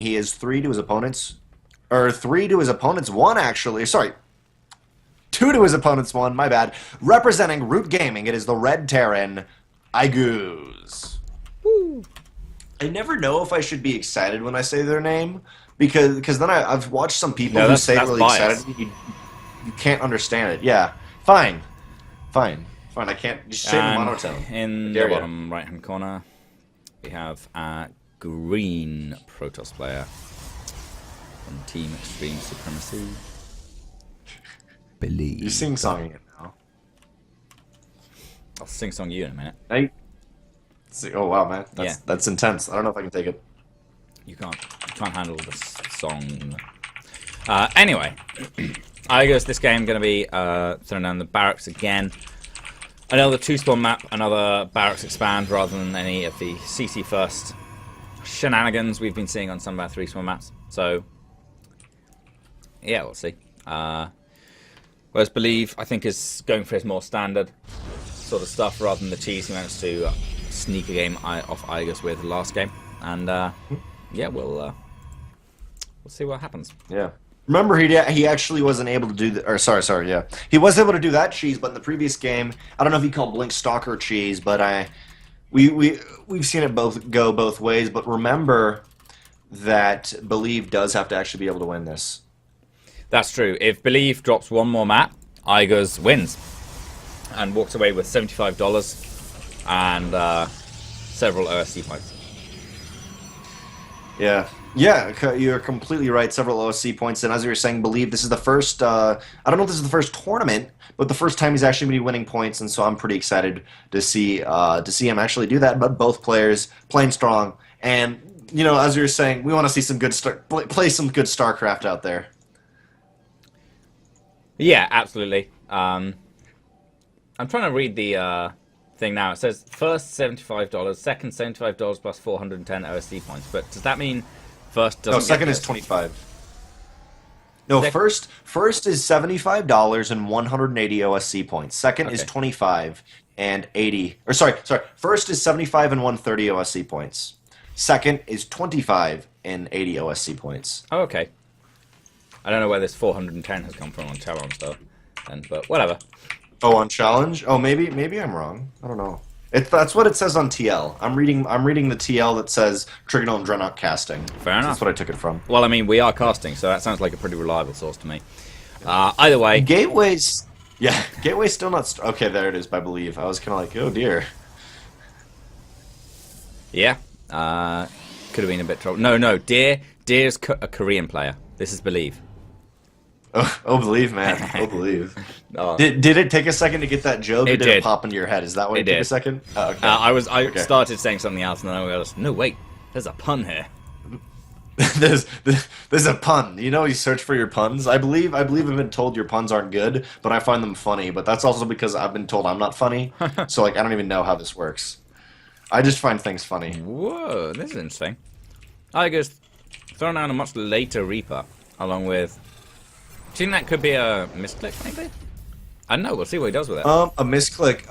He is 3 to his opponents, or 3 to his opponent's 1 actually. Sorry, 2 to his opponent's 1. My bad. Representing Root Gaming, it is the Red Terran, iaguz. I never know if I should be excited when I say their name because then I've watched some people who say it really biased. excited. You can't understand it. Yeah, fine. I can't just say the monotone. In the bottom right-hand corner, we have a green Protoss player from Team Extreme Supremacy. Believe. You're sing-songing it now. I'll sing-song you in a minute. Oh wow, man, that's intense. I don't know if I can take it. You can't handle this song. Anyway, I guess this game going to be throwing down the barracks again. Another 2-spawn map, another barracks expand rather than any of the CC first shenanigans we've been seeing on some of our 3-spawn maps. So, yeah, we'll see. Whereas Believe, I think, is going for his more standard sort of stuff rather than the cheese he managed to sneak a game off iaguz with the last game. And, yeah, we'll see what happens. Yeah. Remember, he actually wasn't able to do the, or sorry, yeah, he was able to do that cheese, but in the previous game, I don't know if he called Blink Stalker cheese, but we've seen it go both ways. But remember that Believe does have to actually be able to win this. That's true. If Believe drops one more map, iaguz wins and walks away with $75 and several OSC points. Yeah. Yeah, you're completely right. Several OSC points, and as you were saying, Believe this is the first. I don't know if this is the first tournament, but the first time he's actually going to be winning points, and so I'm pretty excited to see him actually do that. But both players playing strong, and you know, as you were saying, we want to see some good play some good StarCraft out there. Yeah, absolutely. I'm trying to read the thing now. It says first $75, second $75 plus 410 OSC points. But does that mean first doesn't? No, second is 25. No, first is $75 and 180 OSC points. Second is 25 and 80. Or sorry. First is 75 and 130 OSC points. Second is 25 and 80 OSC points. Oh, okay. I don't know where this 410 has come from on Talon stuff, but whatever. Oh, on challenge? Oh, maybe I'm wrong. I don't know. That's what it says on TL. I'm reading the TL that says Trigonal and Dreadnought casting. Fair enough. That's what I took it from. Well, I mean, we are casting, so that sounds like a pretty reliable source to me. Either way, Gateway's still not. Okay, there it is. I believe. I was kind of like, oh dear. Yeah. Could have been a bit trouble. No. Deer's a Korean player. This is Believe. Oh, Believe, man. Oh, Believe. Did it take a second to get that joke? Or did it pop into your head? Is that why it took a second? Oh, okay. I started saying something else, and then I realized, no, wait, there's a pun here. there's a pun. You know, you search for your puns. I believe I've been told your puns aren't good, but I find them funny. But that's also because I've been told I'm not funny. So, like, I don't even know how this works. I just find things funny. Whoa, this is interesting. I guess throwing down a much later Reaper, along with... Do you think that could be a misclick, maybe? I don't know. We'll see what he does with it. A misclick.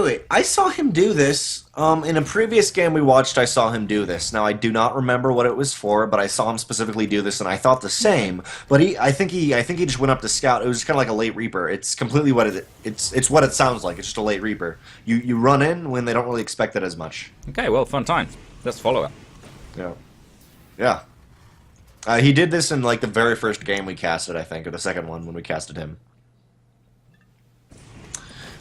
Wait. I saw him do this. In a previous game we watched, I saw him do this. Now I do not remember what it was for, but I saw him specifically do this, and I thought the same. But I think he just went up to scout. It was just kind of like a late Reaper. It's completely what it's what it sounds like. It's just a late Reaper. You run in when they don't really expect it as much. Okay, well, fun times. Let's follow it. Yeah. He did this in like the very first game we casted, I think, or the second one when we casted him.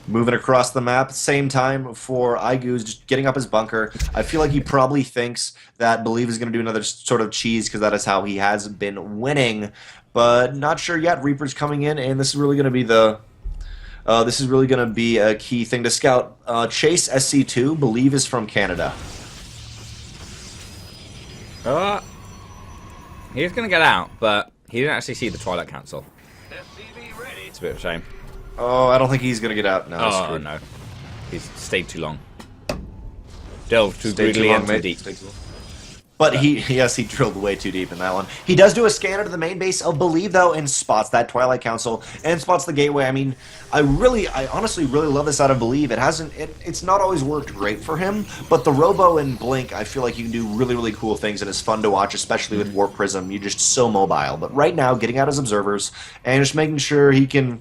Moving across the map, same time for iaguz, just getting up his bunker. I feel like he probably thinks that Believe is going to do another sort of cheese because that is how he has been winning, but not sure yet. Reaper's coming in, and this is really going to be a key thing to scout. Chase SC2, Believe is from Canada. He was going to get out, but he didn't actually see the Twilight Council. It's a bit of a shame. Oh, I don't think he's going to get out. No, oh, no. He's stayed too long. Delved too greedily and too deep. But yes, he drilled way too deep in that one. He does do a scanner to the main base of Believe, though, and spots that Twilight Council and spots the gateway. I mean, I honestly really love this out of Believe. It's not always worked great for him, but the Robo and Blink, I feel like you can do really, really cool things, and it's fun to watch, especially with Warp Prism. You're just so mobile. But right now, getting out his observers and just making sure he can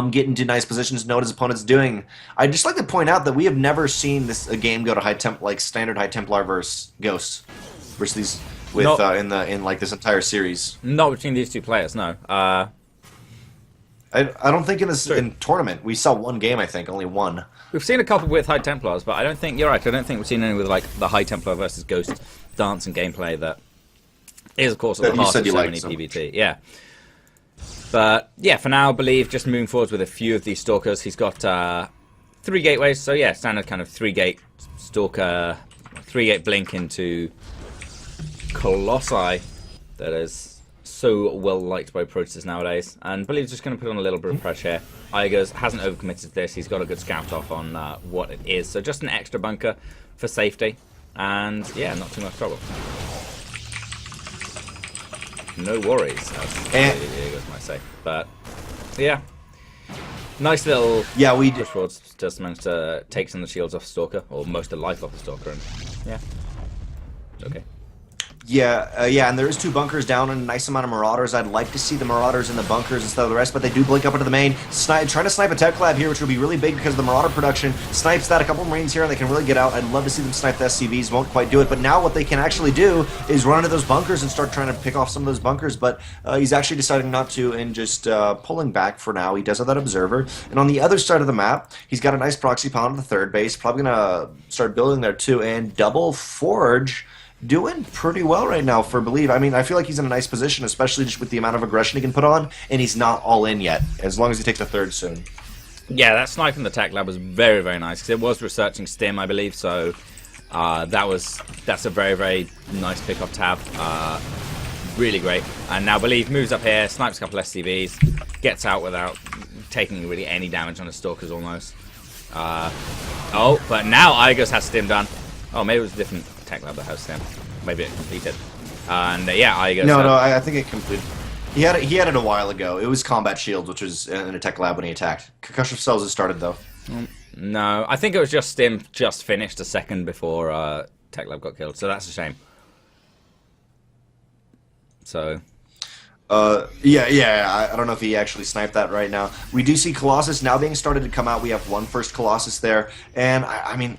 get into nice positions, know what his opponent's doing. I'd just like to point out that we have never seen a game go to standard High Templar versus Ghosts versus these in like this entire series. Not between these two players, no. I don't think in tournament we saw one game. I think only one. We've seen a couple with High Templars, but I don't think you're right. I don't think we've seen any with like the High Templar versus Ghost dance and gameplay that is, of course, at the heart of so many PvT. Yeah. But yeah, for now, I believe just moving forward with a few of these stalkers. He's got 3 gateways, so yeah, standard kind of 3-gate stalker, 3-gate blink into Colossi that is so well liked by protesters nowadays. And I believe he's just going to put on a little bit of pressure. iaguz hasn't overcommitted to this. He's got a good scout off on what it is, so just an extra bunker for safety, and yeah, not too much trouble. No worries, as iaguz might say. But yeah, nice little push forwards. Just managed to take some of the shields off Stalker, or most of the life off the Stalker, and yeah, okay. Yeah, and there is 2 bunkers down and a nice amount of Marauders. I'd like to see the Marauders in the bunkers instead of the rest, but they do blink up into the main. Trying to snipe a Tech Lab here, which will be really big because of the Marauder production. Snipes that, a couple of Marines here, and they can really get out. I'd love to see them snipe the SCVs, won't quite do it, but now what they can actually do is run into those bunkers and start trying to pick off some of those bunkers, but he's actually deciding not to and just pulling back for now. He does have that Observer, and on the other side of the map, he's got a nice proxy pound on the 3rd base, probably going to start building there too, and Double Forge doing pretty well right now for Believe. I mean, I feel like he's in a nice position, especially just with the amount of aggression he can put on, and he's not all in yet, as long as he takes the 3rd soon. Yeah, that snipe in the Tech Lab was very, very nice, because it was researching Stim, I believe, so that's a very, very nice pick-off tab. Really great. And now Believe moves up here, snipes a couple SCVs, gets out without taking really any damage on his Stalkers almost. Oh, but now iaguz has Stim done. Oh, maybe it was a different Tech Lab that has Stim. Maybe it completed. And yeah, iaguz. No, I think it completed. He had it a while ago. It was Combat Shields, which was in a Tech Lab when he attacked. Concussion cells has started though. No, I think it was just Stim just finished a second before Tech Lab got killed. So that's a shame. So. Yeah, I don't know if he actually sniped that right now. We do see Colossus now being started to come out. We have one first Colossus there, and I mean,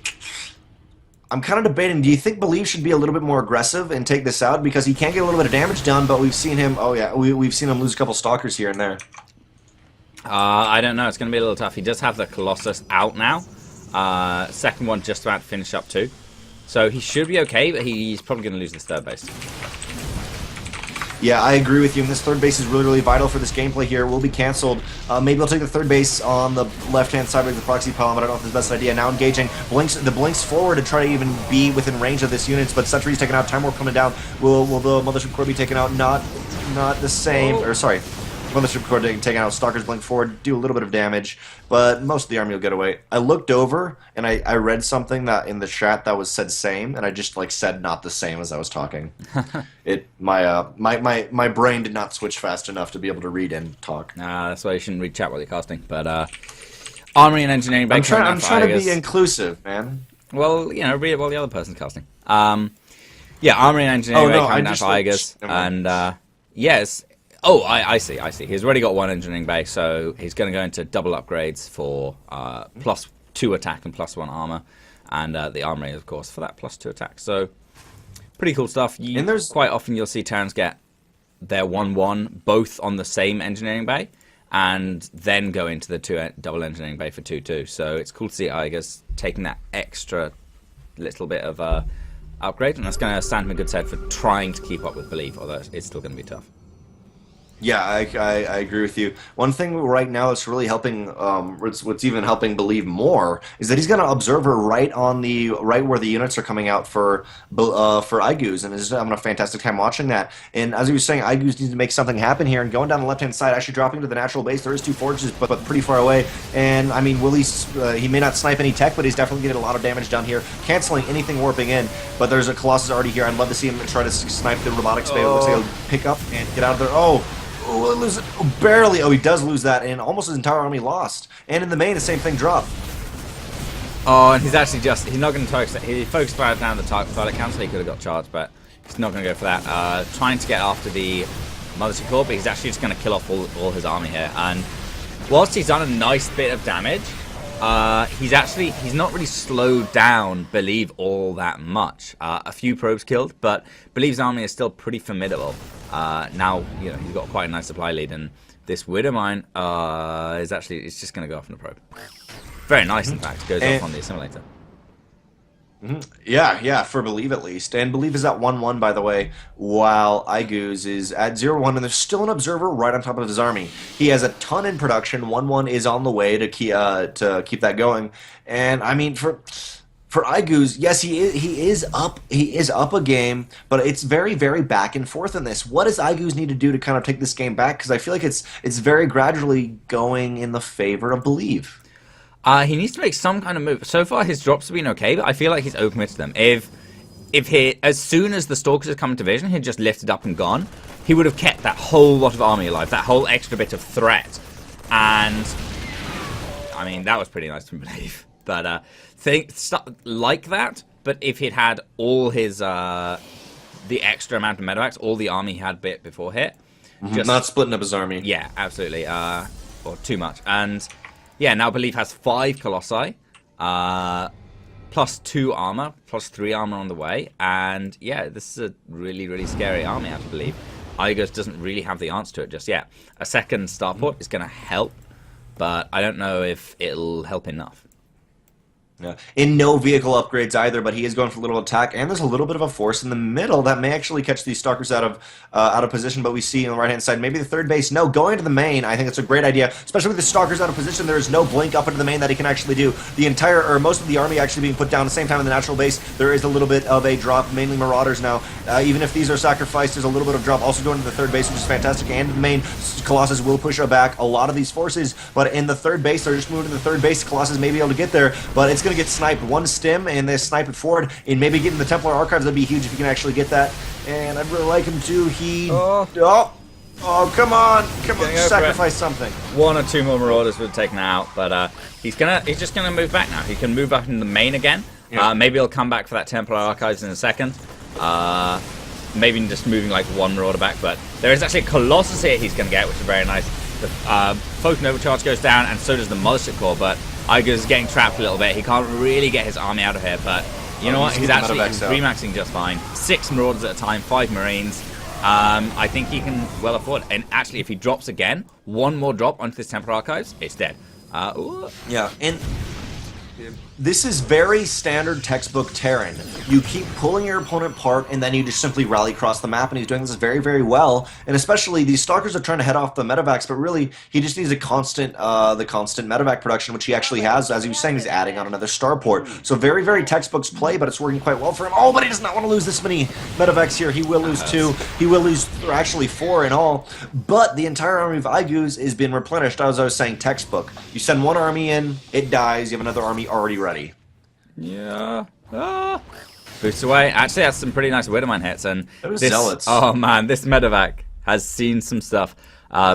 I'm kind of debating, do you think Believe should be a little bit more aggressive and take this out? Because he can get a little bit of damage done, but we've seen him, we've seen him lose a couple Stalkers here and there. I don't know, it's going to be a little tough. He does have the Colossus out now. Second one just about to finish up too. So he should be okay, but he's probably going to lose this 3rd base. Yeah, I agree with you, and this 3rd base is really, really vital for this gameplay here. It will be canceled. Maybe I'll take the 3rd base on the left-hand side with the proxy pylon, but I don't know if it's the best idea. Now engaging, blinks forward to try to even be within range of this units, but Sentry's taken out, Time Warp coming down. Will the Mothership Core be taken out? Not the same, or sorry. Mothership Core taking out, Stalkers blink forward, do a little bit of damage, but most of the army will get away. I looked over, and I read something that in the chat that was said same, and I just said not the same as I was talking. My brain did not switch fast enough to be able to read and talk. Nah, that's why you shouldn't read chat while you're casting. But armory and engineering bay. I'm trying to be inclusive, man. Well, you know, read it while the other person's casting. Yeah, armory and engineering bay coming down for iaguz, and yes. Oh, I see. He's already got 1 engineering bay, so he's going to go into double upgrades for +2 attack and +1 armor, and the armory, of course, for that +2 attack. So, pretty cool stuff. Quite often you'll see Terrans get their 1-1 both on the same engineering bay, and then go into the double engineering bay for 2-2. So it's cool to see iaguz taking that extra little bit of upgrade, and that's going to stand him in good stead for trying to keep up with Believe, although it's still going to be tough. Yeah, I agree with you. One thing right now that's really helping, what's even helping believe more is that he's got an observer right where the units are coming out for iaguz, and is having a fantastic time watching that. And as he was saying, iaguz needs to make something happen here, and going down the left hand side, actually dropping to the natural base. There is two forges, but pretty far away. And I mean, he may not snipe any tech, but he's definitely getting a lot of damage down here, canceling anything warping in. But there's a Colossus already here. I'd love to see him try to snipe the robotic spade. It looks like he'll pick up and get out of there. Oh, lose it. Oh, barely. Oh, he does lose that, and almost his entire army lost. And in the main, the same thing dropped. Oh, and he's actually he's not going to focus. He focused fire down the target cancel. He could have got charged, but he's not going to go for that. Trying to get after the Mothership Core, but he's actually just going to kill off all his army here. And whilst he's done a nice bit of damage, he's not really slowed down Believe all that much. A few probes killed, but Believe's army is still pretty formidable. Now, you know, he's got quite a nice supply lead, and this Widow Mine it's just going to go off on the probe. Very nice, in fact. Goes off on the assimilator. Yeah, for Believe at least. And Believe is at 1-1, by the way, while iaguz is at 0-1, and there's still an observer right on top of his army. He has a ton in production. 1-1 is on the way to keep that going. And I mean, for iaguz, yes, he is up a game, but it's very, very back and forth in this. What does iaguz need to do to kind of take this game back? Because I feel like it's very gradually going in the favor of Believe. He needs to make some kind of move. So far, his drops have been okay, but I feel like he's overcommitted to them. As soon as the Stalkers had come into vision, he'd just lifted up and gone, he would have kept that whole lot of army alive, that whole extra bit of threat. And, I mean, that was pretty nice to Believe. But, like that, but if he'd had all his, the extra amount of medevacs, all the army he had bit before hit. Just, not splitting up his army. Yeah, absolutely. Or too much. And... yeah, now Believe has 5 Colossi, plus 2 armor, plus 3 armor on the way, and yeah, this is a really, really scary army, I have to believe. iaguz doesn't really have the answer to it just yet. A second starport is going to help, but I don't know if it'll help enough. Yeah. In no vehicle upgrades either, but he is going for a little attack, and there's a little bit of a force in the middle that may actually catch these Stalkers out of position, but we see on the right-hand side, maybe the third base. No, going to the main, I think it's a great idea, especially with the Stalkers out of position. There is no blink up into the main that he can actually do. The entire, or most of the army actually being put down at the same time in the natural base. There is a little bit of a drop, mainly Marauders now. Even if these are sacrificed, there's a little bit of drop also going to the third base, which is fantastic, and the main. Colossus will push back a lot of these forces, but in the third base, they're just moving to the third base. Colossus may be able to get there, but it's going to get sniped. One stim, and they snipe it forward, and maybe getting the Templar Archives, that'd be huge if you can actually get that. And I'd really like him to. Come on, sacrifice something. 1 or 2 more Marauders would have taken it out, but he's just gonna move back now. He can move up in the main again. Yeah. Maybe he'll come back for that Templar Archives in a second. Maybe just moving like 1 Marauder back, but there is actually a Colossus here he's gonna get, which is very nice. The Photon Overcharge goes down, and so does the Mothership Core, but iaguz is getting trapped a little bit. He can't really get his army out of here, but you know what? He's remaxing just fine. 6 Marauders at a time, 5 Marines. I think he can well afford it. And actually, if he drops again, 1 more drop onto this Templar Archives, it's dead. Yeah, and this is very standard textbook Terran. You keep pulling your opponent apart, and then you just simply rally across the map, and he's doing this very, very well. And especially, these Stalkers are trying to head off the medevacs, but really, he just needs the constant medevac production, which he actually has. As he was saying, he's adding on another starport. So very, very textbooks play, but it's working quite well for him. Oh, but he does not want to lose this many medevacs here. He will lose 2. He will lose, actually 4 in all. But the entire army of iaguz is being replenished, as I was saying, textbook. You send 1 army in, it dies. You have another army already ready. Yeah. Boosts away. Actually, that's some pretty nice Widowmine hits, and Zealots. Oh man, this medevac has seen some stuff.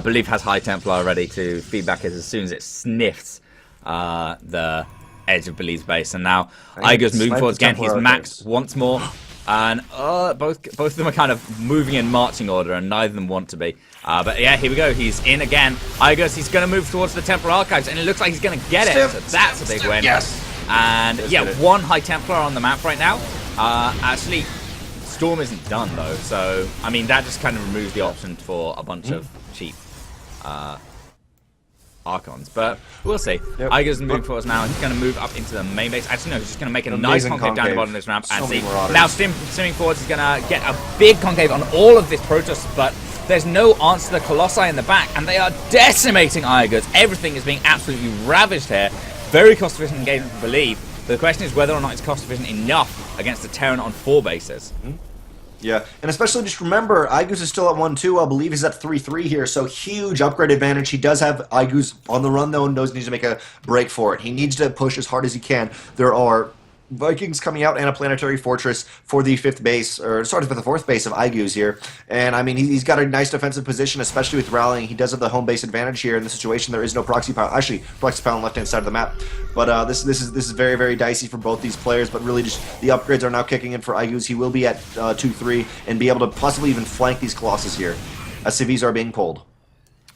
Believe has High Templar ready to feed back as soon as it sniffs the edge of Believe's base, and now iaguz moving forwards again. He's maxed once more, and both of them are kind of moving in marching order, and neither of them want to be. But yeah, here we go. He's in again. iaguz, he's going to move towards the Templar Archives, and it looks like he's going to get it. So that's a big win. Yes. And yeah, 1 High Templar on the map right now. Actually, Storm isn't done though, so I mean that just kind of removes the option for a bunch of cheap Archons, but we'll see. Yep. iaguz moving forwards now. He's going to move up into the main base. Actually, no, he's just going to make a nice concave down the bottom of this ramp. And see, now stimming forwards, he's going to get a big concave on all of this Protoss, but There's no answer to the Colossi in the back, and they are decimating iaguz. Everything is being absolutely ravaged here. Very cost-efficient engagement for Believe. But the question is whether or not it's cost-efficient enough against the Terran on 4 bases. Yeah, and especially just remember, iaguz is still at 1-2. I believe he's at 3-3 here, so huge upgrade advantage. He does have iaguz on the run, though, and knows he needs to make a break for it. He needs to push as hard as he can. There are Vikings coming out and a planetary fortress for the 5th base, or sorry, for the 4th base of iaguz here. And I mean, he's got a nice defensive position, especially with rallying. He does have the home base advantage here in the situation. There is no proxy pile. Actually, proxy pile on the left-hand side of the map. But this is very, very dicey for both these players. But really, just the upgrades are now kicking in for iaguz. He will be at 2-3 and be able to possibly even flank these Colossus here, as civs are being pulled.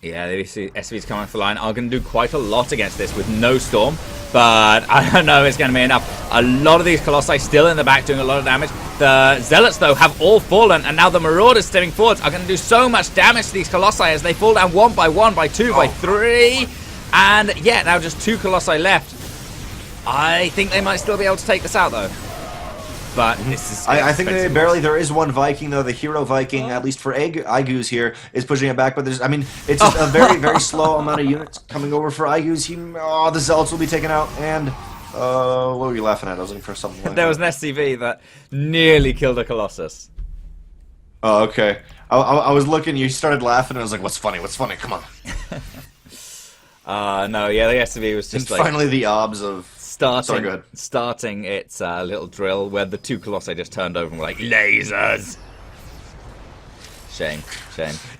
Yeah, the SCVs coming off the line are going to do quite a lot against this with no Storm, but I don't know if it's going to be enough. A lot of these Colossi still in the back doing a lot of damage. The Zealots, though, have all fallen, and now the Marauders stepping forwards are going to do so much damage to these Colossi as they fall down 1 by 1, by 2, by 3, and yeah, now just 2 Colossi left. I think they might still be able to take this out, though. But this is I think they barely. There is one Viking though. The hero Viking, at least for iaguz here, is pushing it back. But there's, I mean, it's just a very, very slow amount of units coming over for iaguz. The Zealots will be taken out. And what were you laughing at? I was looking for something. Like there was an SCV that nearly killed a Colossus. Oh, okay. I was looking. You started laughing. And I was like, "What's funny? What's funny? Come on." No, yeah, the SCV was just and like finally the obs of. Starting its little drill where the 2 Colossi just turned over and were like, lasers! Shame.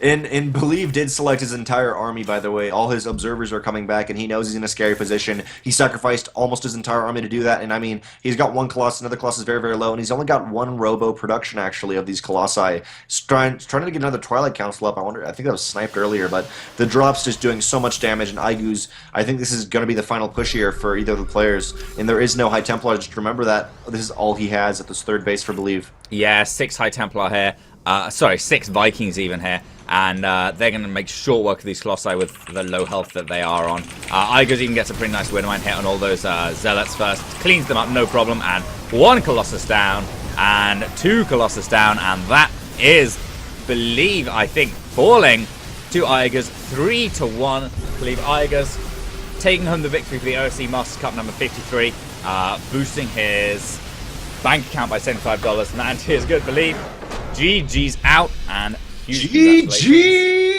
And Believe did select his entire army, by the way. All his observers are coming back, and he knows he's in a scary position. He sacrificed almost his entire army to do that, and I mean, he's got 1 Colossus, another Colossus is very, very low, and he's only got 1 Robo production, actually, of these Colossi. He's trying to get another Twilight Council up. I think that was sniped earlier, but the drop's just doing so much damage, and iaguz, I think this is going to be the final push here for either of the players, and there is no High Templar. Just remember that this is all he has at this 3rd base for Believe. Yeah, 6 High Templar here. 6 Vikings even here, and they're going to make short work of these Colossi with the low health that they are on. iaguz even gets a pretty nice Windmine hit on all those Zealots first, cleans them up, no problem, and 1 Colossus down, and 2 Colossus down, and that is Believe, I think, falling to iaguz 3-1. Believe iaguz taking home the victory for the OSC Masters Cup number 53, boosting his bank account by $75, and that is good. Believe GG's out, and huge congratulations. GG!